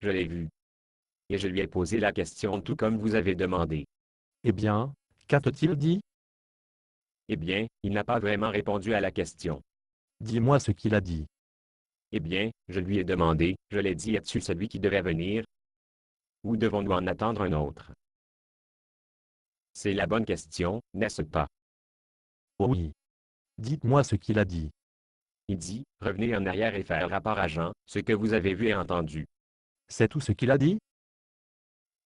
je l'ai vu. Et je lui ai posé la question tout comme vous avez demandé. Eh bien, qu'a-t-il dit? Eh bien, il n'a pas vraiment répondu à la question. Dis-moi ce qu'il a dit. Eh bien, je lui ai demandé, je l'ai dit, es-tu celui qui devait venir? Ou devons-nous en attendre un autre? C'est la bonne question, n'est-ce pas? Oui. Dites-moi ce qu'il a dit. Il dit, revenez en arrière et faire rapport à Jean, ce que vous avez vu et entendu. C'est tout ce qu'il a dit?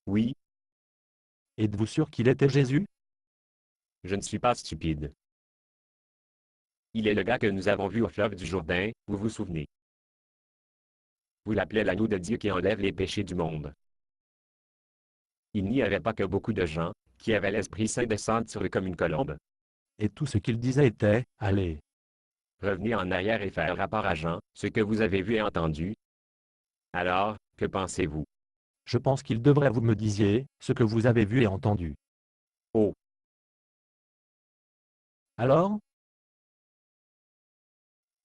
Oui, Êtes-vous sûr qu'il était Jésus? je ne suis pas stupide. Il est le gars que nous avons vu au fleuve du Jourdain, vous vous souvenez. Vous l'appelez l'agneau de Dieu qui enlève les péchés du monde. Il n'y avait pas que beaucoup de gens, qui avaient l'Esprit Saint descendre sur eux comme une colombe. Et tout ce qu'il disait était, allez. Revenez en arrière et faire rapport à Jean, ce que vous avez vu et entendu. Alors, que pensez-vous? Je pense qu'il devrait vous me disiez, ce que vous avez vu et entendu. Oh, Alors,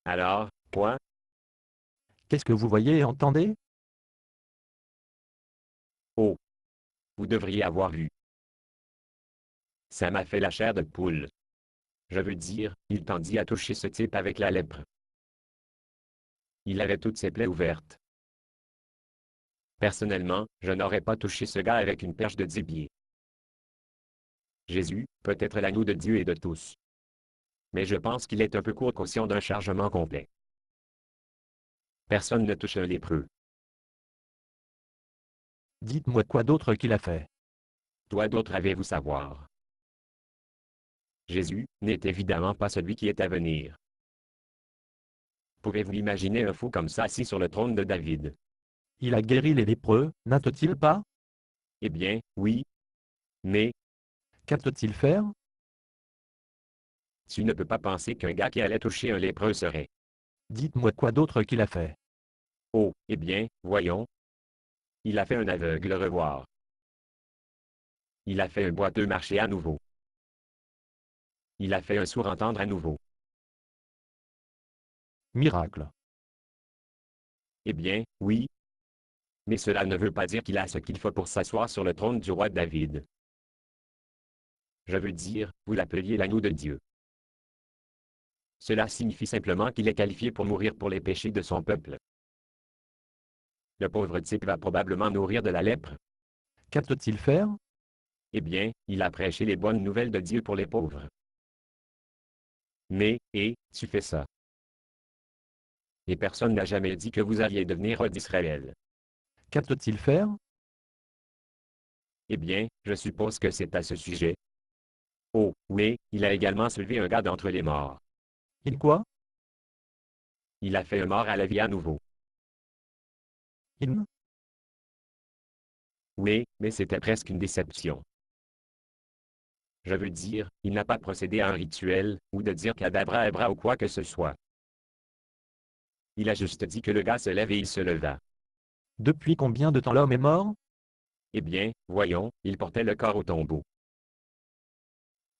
alors, quoi? qu'est-ce que vous voyez et entendez? Oh, vous devriez avoir vu. Ça m'a fait la chair de poule. Je veux dire, il tendit à toucher ce type avec la lèpre. Il avait toutes ses plaies ouvertes. Personnellement, je n'aurais pas touché ce gars avec une perche de 10 pieds. Jésus, peut-être l'agneau de Dieu et de tous. Mais je pense qu'il est un peu court caution d'un chargement complet. Personne ne touche un lépreux. Dites-moi quoi d'autre qu'il a fait. Toi d'autres avez-vous savoir. Jésus n'est évidemment pas celui qui est à venir. Pouvez-vous imaginer un fou comme ça assis sur le trône de David? Il a guéri les lépreux, n'a-t-il pas? Eh bien, oui. Mais, Qu'a-t-il faire? tu ne peux pas penser qu'un gars qui allait toucher un lépreux serait. Dites-moi quoi d'autre qu'il a fait. Oh, eh bien, voyons. Il a fait un aveugle revoir. Il a fait un boiteux marcher à nouveau. Il a fait un sourd entendre à nouveau. Miracle. Eh bien, oui. Mais cela ne veut pas dire qu'il a ce qu'il faut pour s'asseoir sur le trône du roi David. Je veux dire, vous l'appeliez l'agneau de Dieu. Cela signifie simplement qu'il est qualifié pour mourir pour les péchés de son peuple. Le pauvre type va probablement mourir de la lèpre. Qu'a-t-il faire? Eh bien, il a prêché les bonnes nouvelles de Dieu pour les pauvres. Mais, tu fais ça. Et personne n'a jamais dit que vous alliez devenir roi d'Israël. Qu'a-t-il faire? Eh bien, je suppose que c'est à ce sujet. Oh, oui, il a également soulevé un gars d'entre les morts. Il quoi? Il a fait un mort à la vie à nouveau. Il... Oui, mais c'était presque une déception. Je veux dire, il n'a pas procédé à un rituel, ou de dire cadabra ou quoi que ce soit. Il a juste dit que le gars se lève et il se leva. Depuis combien de temps l'homme est mort? Eh bien, voyons, il portait le corps au tombeau.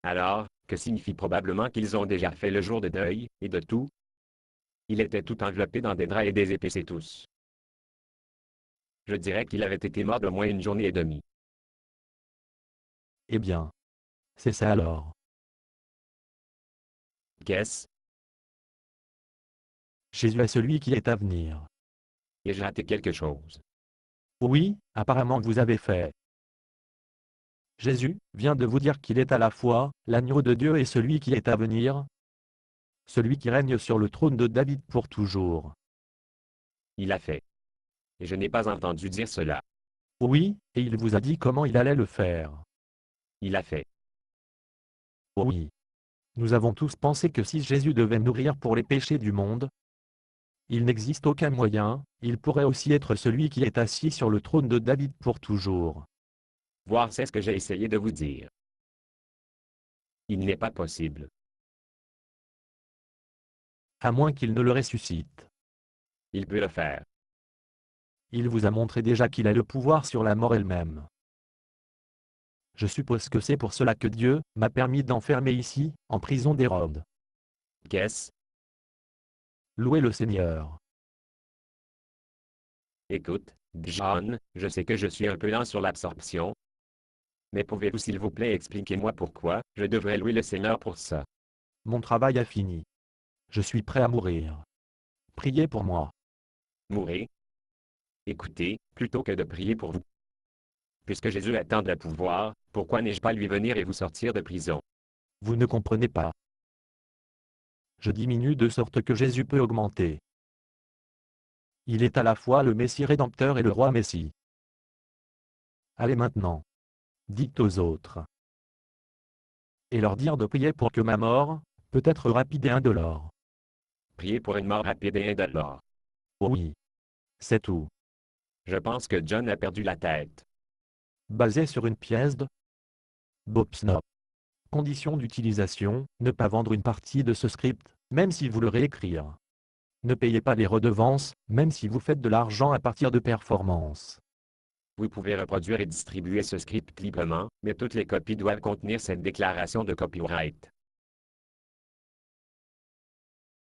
Alors, que signifie probablement qu'ils ont déjà fait le jour de deuil, et de tout? Il était tout enveloppé dans des draps et des épées et tous. Je dirais qu'il avait été mort d'au moins une journée et demie. Eh bien. C'est ça alors. Qu'est-ce? Jésus est celui qui est à venir. Et j'ai raté quelque chose. Oui, apparemment vous avez fait. Jésus vient de vous dire qu'il est à la fois l'agneau de Dieu et celui qui est à venir, celui qui règne sur le trône de David pour toujours. Il a fait. Et je n'ai pas entendu dire cela. Oui, et il vous a dit comment il allait le faire. Il a fait. Oui. Nous avons tous pensé que si Jésus devait mourir pour les péchés du monde, il n'existe aucun moyen, il pourrait aussi être celui qui est assis sur le trône de David pour toujours. Voir, c'est ce que j'ai essayé de vous dire. Il n'est pas possible. À moins qu'il ne le ressuscite. Il peut le faire. Il vous a montré déjà qu'il a le pouvoir sur la mort elle-même. Je suppose que c'est pour cela que Dieu m'a permis d'enfermer ici, en prison d'Hérode. Qu'est-ce? Louez le Seigneur. Écoute, John, je sais que je suis un peu lent sur l'absorption. Mais pouvez-vous s'il vous plaît expliquer-moi pourquoi je devrais louer le Seigneur pour ça? Mon travail est fini. Je suis prêt à mourir. Priez pour moi. Mourir? Écoutez, plutôt que de prier pour vous. Puisque Jésus a tant de pouvoir, pourquoi n'ai-je pas lui venir et vous sortir de prison? Vous ne comprenez pas. Je diminue de sorte que Jésus peut augmenter. Il est à la fois le Messie rédempteur et le roi Messie. Allez maintenant. Dites aux autres. Et leur dire de prier pour que ma mort, peut être rapide et indolore. Prier pour une mort rapide et indolore. Oh oui. C'est tout. Je pense que John a perdu la tête. Basé sur une pièce de Bob Snop. Condition d'utilisation, ne pas vendre une partie de ce script, même si vous le réécrire. Ne payez pas les redevances, même si vous faites de l'argent à partir de performances. Vous pouvez reproduire et distribuer ce script librement, mais toutes les copies doivent contenir cette déclaration de copyright.